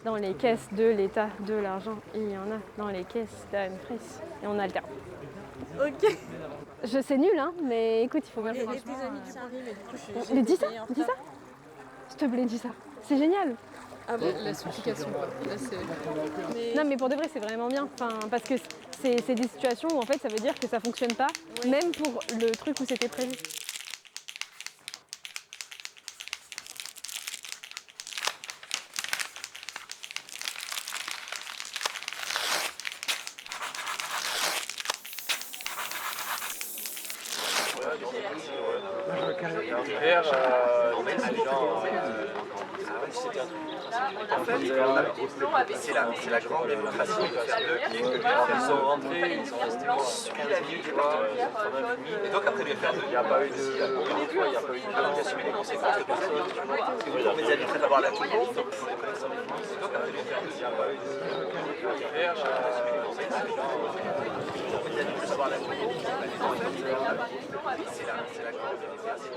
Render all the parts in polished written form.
dans les caisses de l'État de l'argent, il y en a dans les caisses d'Anne Friss. Et on alterne. Ok. Je sais nul, hein, mais écoute, il faut bien faire. Et tes amis du Paris, mais du coup, je suis. Mais dis ça. S'il te plaît, dis ça. C'est génial. Ah bon. La supplication, quoi. Là, c'est... Non, mais pour de vrai, c'est vraiment bien. Enfin, parce que c'est des situations où en fait, ça veut dire que ça fonctionne pas, même pour le truc où c'était prévu. C'est la grande démocratie. Ils sont rentrés, ils sont restés super minutes, et donc après les faire deux, il n'y a pas eu de d'assumer les conséquences de personne. Parce que vous les habitez d'avoir la coupe, donc pour les connaissants des finances, et donc après les faire deux, il n'y a pas eu d'assumer les conséquences. Vous les habitez d'avoir la coupe, c'est la grande démocratie.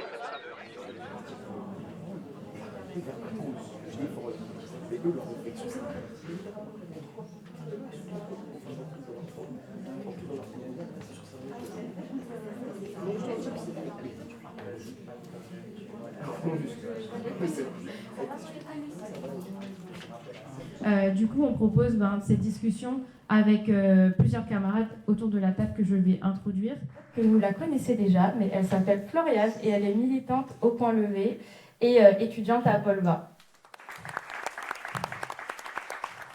Du coup, on propose cette discussion avec plusieurs camarades autour de la table que je vais introduire. Que vous la connaissez déjà, mais elle s'appelle Floriane et elle est militante au Point Levé et étudiante à Polva.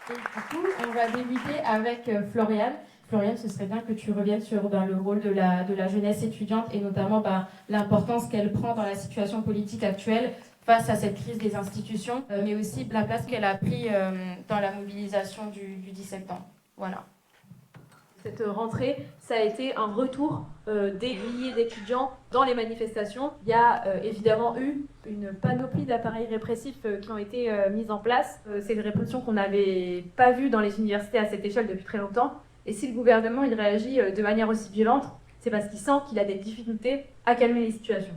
Et du coup, on va débuter avec Floriane. Floriane, ce serait bien que tu reviennes sur le rôle de la jeunesse étudiante et notamment l'importance qu'elle prend dans la situation politique actuelle face à cette crise des institutions, mais aussi la place qu'elle a pris dans la mobilisation du 10 septembre. Voilà. Cette rentrée, ça a été un retour des milliers d'étudiants dans les manifestations. Il y a évidemment eu une panoplie d'appareils répressifs qui ont été mis en place. C'est une répression qu'on n'avait pas vue dans les universités à cette échelle depuis très longtemps. Et si le gouvernement il réagit de manière aussi violente, c'est parce qu'il sent qu'il a des difficultés à calmer les situations.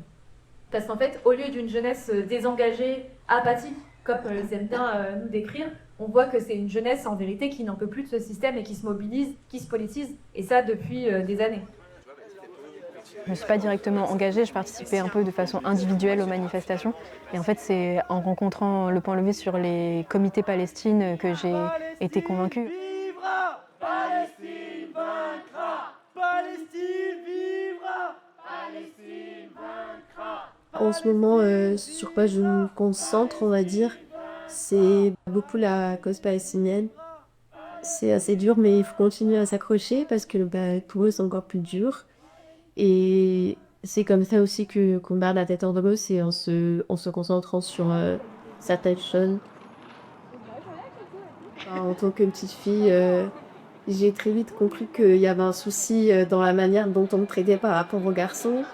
Parce qu'en fait, au lieu d'une jeunesse désengagée, apathique, comme elles aiment bien nous décrire, on voit que c'est une jeunesse en vérité qui n'en peut plus de ce système et qui se mobilise, qui se politise, et ça depuis des années. Je ne me suis pas directement engagée, je participais un peu de façon individuelle aux manifestations. Et en fait, c'est en rencontrant le Point Levé sur les comités Palestine que j'ai été convaincue. Vivra Palestine vaincra. Palestine vivra. Palestine vaincra. En ce moment, sur quoi je me concentre, on va dire, c'est beaucoup la cause palestinienne. C'est assez dur, mais il faut continuer à s'accrocher parce que pour eux, c'est encore plus dur. Et c'est comme ça aussi qu'on garde la tête hors de l'eau, c'est en se concentrant sur certaines choses. En tant que petite fille, j'ai très vite compris qu'il y avait un souci dans la manière dont on me traitait par rapport aux garçons.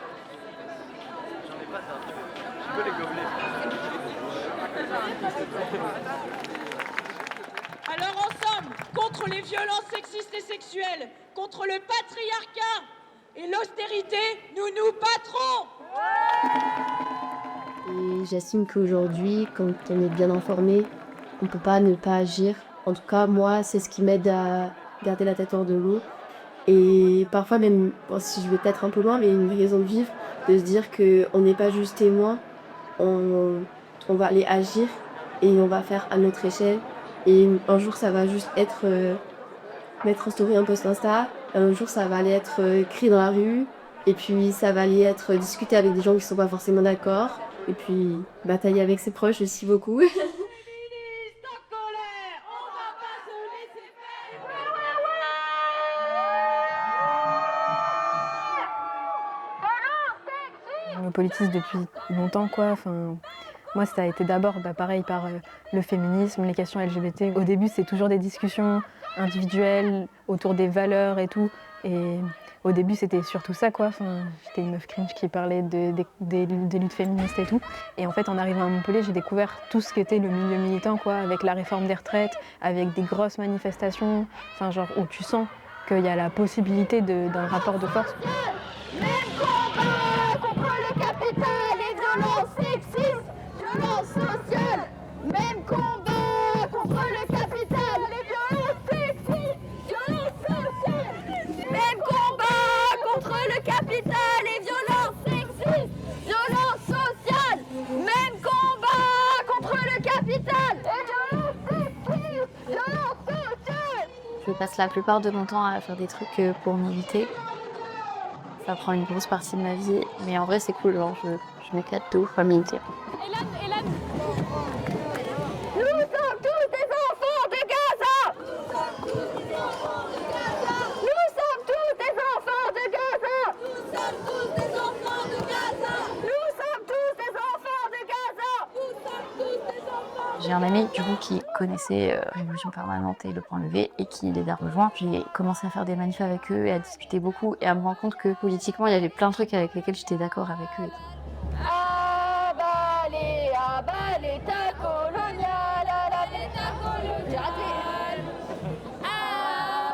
Alors ensemble, contre les violences sexistes et sexuelles, contre le patriarcat et l'austérité, nous nous battrons. Et j'estime qu'aujourd'hui, quand on est bien informé, on ne peut pas ne pas agir. En tout cas, moi, c'est ce qui m'aide à garder la tête hors de l'eau. Et parfois même, si je vais peut-être un peu loin, mais une raison de vivre, de se dire qu'on n'est pas juste témoin, on va aller agir et on va faire à notre échelle. Et un jour, ça va juste être mettre en story un post Insta. Un jour, ça va aller être crié dans la rue. Et puis, ça va aller être discuté avec des gens qui ne sont pas forcément d'accord. Et puis, batailler avec ses proches aussi beaucoup. Je me politise depuis longtemps, quoi. Enfin, moi, ça a été d'abord pareil par le féminisme, les questions LGBT. Au début, c'est toujours des discussions individuelles autour des valeurs et tout. Et au début, c'était surtout ça, quoi. Enfin, j'étais une meuf cringe qui parlait des luttes féministes et tout. Et en fait, en arrivant à Montpellier, j'ai découvert tout ce qu'était le milieu militant, quoi, avec la réforme des retraites, avec des grosses manifestations, enfin, genre où tu sens qu'il y a la possibilité d'un rapport de force. Même combat contre le capital, les violences sexistes, violences sociales. Même combat contre le capital. passe la plupart de mon temps à faire des trucs pour militer. Ça prend une grosse partie de ma vie, mais en vrai c'est cool, genre je m'éclate de ouf à militer. Nous sommes tous des enfants de Gaza. Nous sommes tous des enfants de Gaza. Nous sommes tous des enfants de Gaza. Nous sommes tous des enfants de Gaza. Nous sommes tous des enfants. J'ai un ami du coup qui connaissait Révolution Permanente et Le Point Levé et qui les a rejoints. J'ai commencé à faire des manifs avec eux et à discuter beaucoup et à me rendre compte que politiquement il y avait plein de trucs avec lesquels j'étais d'accord avec eux. Abalez, abalez ta coloniale, abalez ta coloniale.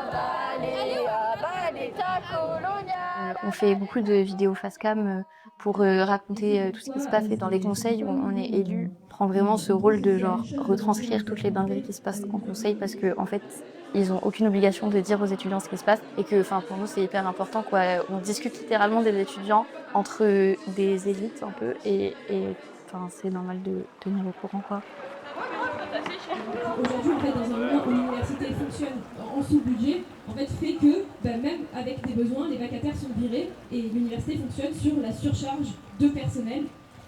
Abalez, abalez ta coloniale. On fait beaucoup de vidéos face cam pour raconter tout ce qui se passe et dans les conseils où on est élu, prend vraiment ce rôle de genre retranscrire toutes les dingueries qui se passent en conseil parce que en fait ils ont aucune obligation de dire aux étudiants ce qui se passe et que pour nous c'est hyper important quoi. On discute littéralement des étudiants entre des élites un peu et c'est normal de tenir au courant quoi. Aujourd'hui, en fait, dans un moment où l'université fonctionne en sous-budget, en fait, fait que même avec des besoins, les vacataires sont virés et l'université fonctionne sur la surcharge de personnel.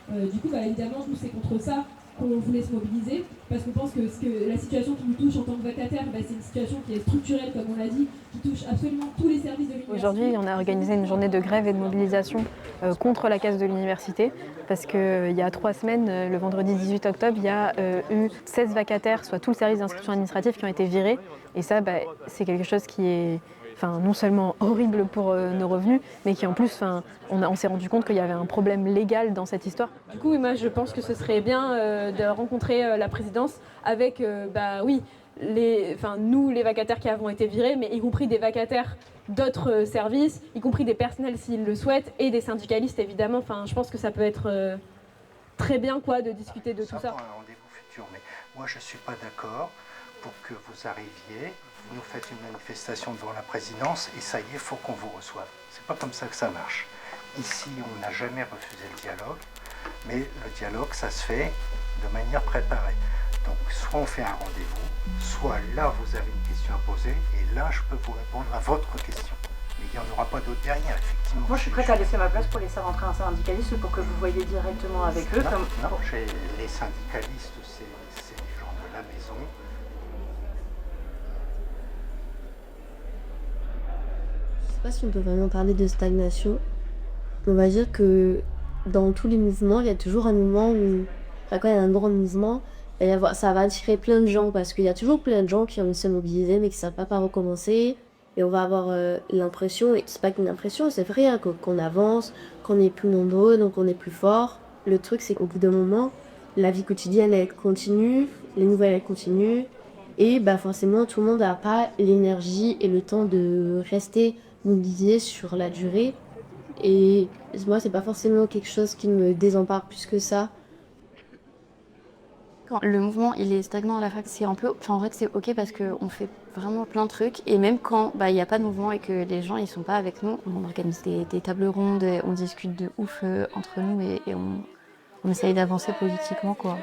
Du coup, évidemment, nous, c'est contre ça qu'on voulait se mobiliser, parce qu'on pense que la situation qui nous touche en tant que vacataire, c'est une situation qui est structurelle, comme on l'a dit, qui touche absolument tous les services de l'université. Aujourd'hui, on a organisé une journée de grève et de mobilisation contre la casse de l'université, parce qu'il y a 3 semaines, le vendredi 18 octobre, il y a eu 16 vacataires, soit tout le service d'inscription administrative, qui ont été virés. Et ça, c'est quelque chose qui est non seulement horrible pour nos revenus, mais qui en plus, on s'est rendu compte qu'il y avait un problème légal dans cette histoire. Du coup, moi je pense que ce serait bien de rencontrer la présidence avec, nous les vacataires qui avons été virés, mais y compris des vacataires d'autres services, y compris des personnels s'ils le souhaitent, et des syndicalistes évidemment. Je pense que ça peut être très bien de discuter de tout ça. Pour un rendez-vous futur, mais moi je ne suis pas d'accord pour que vous arriviez. Vous nous faites une manifestation devant la présidence et ça y est, il faut qu'on vous reçoive. C'est pas comme ça que ça marche. Ici, on n'a jamais refusé le dialogue, mais le dialogue, ça se fait de manière préparée. Donc, soit on fait un rendez-vous, soit là, vous avez une question à poser et là, je peux vous répondre à votre question. Mais il n'y en aura pas d'autre derrière, effectivement. Moi, je suis prête à laisser ma place pour laisser rentrer un syndicaliste pour que vous voyiez directement avec eux. Non, les syndicalistes, c'est les gens de la maison. Je ne sais pas si on peut vraiment parler de stagnation. On va dire que dans tous les mouvements, il y a toujours un moment où, quand il y a un grand mouvement, ça va attirer plein de gens parce qu'il y a toujours plein de gens qui ont envie de se mobiliser mais qui ne savent pas par où recommencer. Et on va avoir l'impression, et c'est pas qu'une impression, c'est vrai, qu'on avance, qu'on est plus nombreux, donc on est plus fort. Le truc, c'est qu'au bout d'un moment, la vie quotidienne, elle continue, les nouvelles, elles continuent. Et forcément, tout le monde n'a pas l'énergie et le temps de rester mobilisé sur la durée. Et moi, c'est pas forcément quelque chose qui me désempare plus que ça. Quand le mouvement il est stagnant à la fac, c'est un peu... en fait, c'est ok parce qu'on fait vraiment plein de trucs. Et même quand il n'y a pas de mouvement et que les gens ils sont pas avec nous, on organise des tables rondes, on discute de ouf entre nous et on essaye d'avancer politiquement, quoi.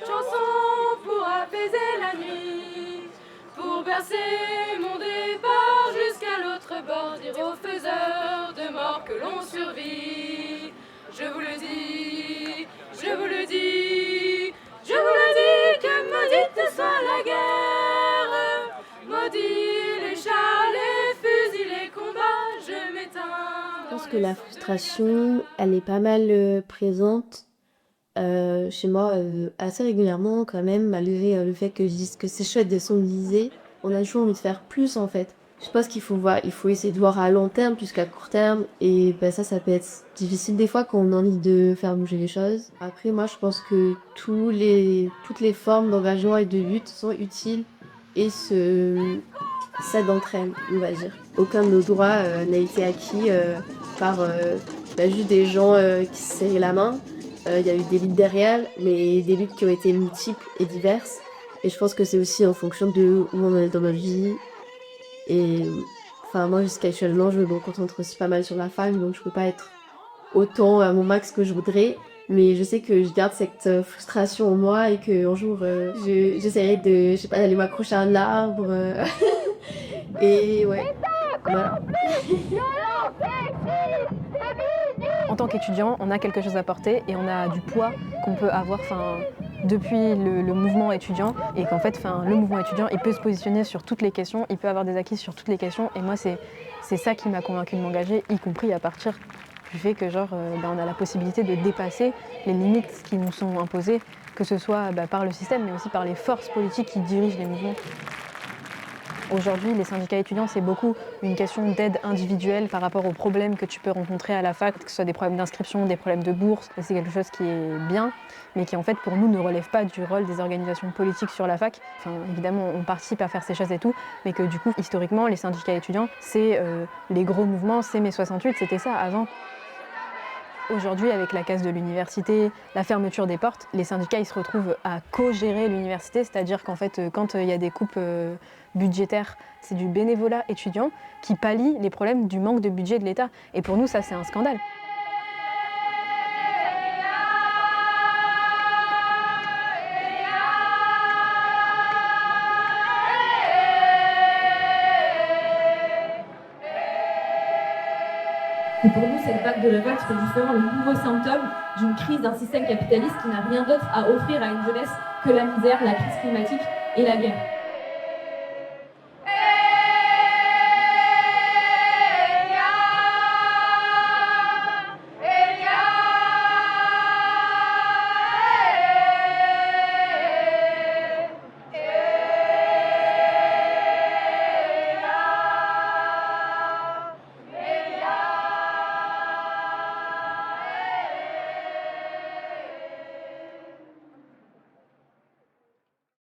Chanson pour apaiser la nuit, pour bercer mon départ jusqu'à l'autre bord, dire aux faiseurs de mort que l'on survit. Je vous le dis, je vous le dis, je vous le dis, que maudite soit la guerre, maudit les chars, les fusils, les combats, je m'éteins. Je pense que la frustration, elle est pas mal présente chez moi assez régulièrement quand même, malgré le fait que je dise que c'est chouette de se mobiliser. On a toujours envie de faire plus en fait. Je pense qu'il faut essayer de voir à long terme plus qu'à court terme et ça peut être difficile des fois quand on a envie de faire bouger les choses. Après moi je pense que toutes les formes d'engagement et de lutte sont utiles et ça d'entraîne, on va dire. Aucun de nos droits n'a été acquis par juste des gens qui se serraient la main. Il y a eu des luttes derrière, mais des luttes qui ont été multiples et diverses. Et je pense que c'est aussi en fonction de où on est dans notre vie. Et moi, jusqu'à actuellement, je me concentre aussi pas mal sur la fac, donc je peux pas être autant à mon max que je voudrais. Mais je sais que je garde cette frustration en moi et qu'un jour, j'essaierai de, je sais pas, d'aller m'accrocher à un arbre. Et ouais, voilà. En tant qu'étudiant, on a quelque chose à porter et on a du poids qu'on peut avoir depuis le mouvement étudiant et qu'en fait, le mouvement étudiant, il peut se positionner sur toutes les questions, il peut avoir des acquis sur toutes les questions et moi, c'est ça qui m'a convaincu de m'engager, y compris à partir du fait que on a la possibilité de dépasser les limites qui nous sont imposées, que ce soit par le système mais aussi par les forces politiques qui dirigent les mouvements. Aujourd'hui, les syndicats étudiants, c'est beaucoup une question d'aide individuelle par rapport aux problèmes que tu peux rencontrer à la fac, que ce soit des problèmes d'inscription, des problèmes de bourse. Et c'est quelque chose qui est bien, mais qui en fait pour nous ne relève pas du rôle des organisations politiques sur la fac. Évidemment, on participe à faire ces choses et tout, mais que du coup, historiquement, les syndicats étudiants, c'est les gros mouvements, c'est mai 68, c'était ça avant. Aujourd'hui, avec la casse de l'université, la fermeture des portes, les syndicats ils se retrouvent à co-gérer l'université, c'est-à-dire qu'en fait, quand il y a des coupes budgétaires, c'est du bénévolat étudiant qui pallie les problèmes du manque de budget de l'État. Et pour nous, ça, c'est un scandale. Et pour nous, cette vague de révolte c'est justement le nouveau symptôme d'une crise d'un système capitaliste qui n'a rien d'autre à offrir à une jeunesse que la misère, la crise climatique et la guerre.